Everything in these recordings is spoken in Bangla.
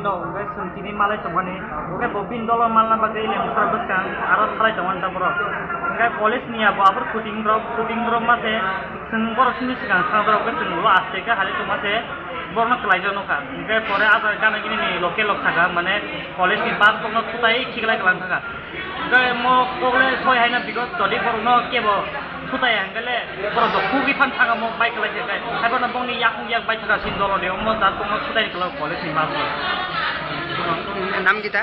no oke sentini malai temani oke bobin dollar mal na bagai le musra baskan arab tharai teman ta bro oke polis niya bo abur shooting drop mase sing bor sini sikan khadra oke sing lo aste ka hali tomase borno klaijo no ka oke pore aza gana gini ni local lok thaga mane polis ni bas borno tutai khiglai kalang thaga oke mo kogle soi haina because jodi borno kebo tutai angale boro do kugi phan thaga mo bike lai kai haibo na bongni yak bike thaga sin dollar de mo dar borno tutai kala polis ni bas নাম কিতা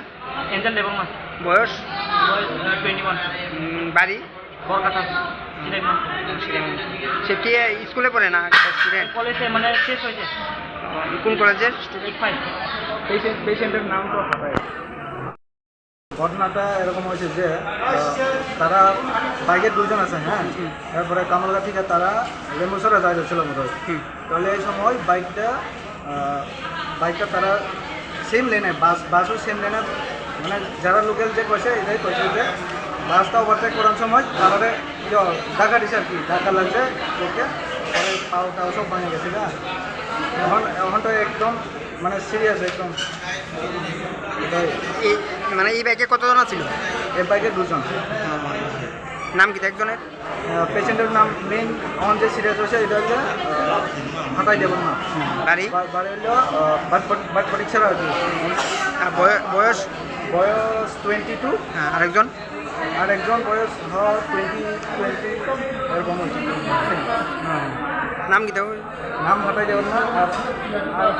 এঞ্জেল লেবল মা বয়স 21 বাড়ি বরকাটা সিলেমান সে কি স্কুলে পড়ে না স্টুডেন্ট কলেজে মানে শেষ হয়েছে কোন কলেজের স্টুডেন্ট 5 পেশেন্টের নাম তো হারায় ঘটনাটা এরকম হয়েছে যে তারা বাইকে দুজন আছে হ্যাঁ তারপরে কামালগা থেকে তারা লেমুসরা যায় যাচ্ছিল মতো তাহলে এই সময় বাইকটা তারা সেম লেনে বাসও সেম লেনে মানে যারা লোকাল যে কইছে এটাই কইছে যে বাসটা ওভারটেক করার সময় তারপরে ধাক্কা দিছে আর কি ধাক্কা লাগছে ওকে পরে পাও সব ভাঙে গেছে না এখন তো একদম মানে সিরিয়াস একদম মানে এই বাইকে কতজন ছিল এই বাইকে দুজন নাম কি একজনের পেশেন্টের নাম মেইন আমার যে সিরিয়াস হয়েছে এটা হচ্ছে হাঁটাই দেবেন না বাড়ি বাড়ি হলো বাট পরীক্ষার আর কি আর বয়স 22 আরেকজন আর একজন বয়স 20 এরকম হচ্ছে নাম কি দেবো নাম হাঁটাই দেবেন না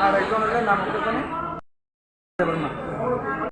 আর একজন হলে নাম হতে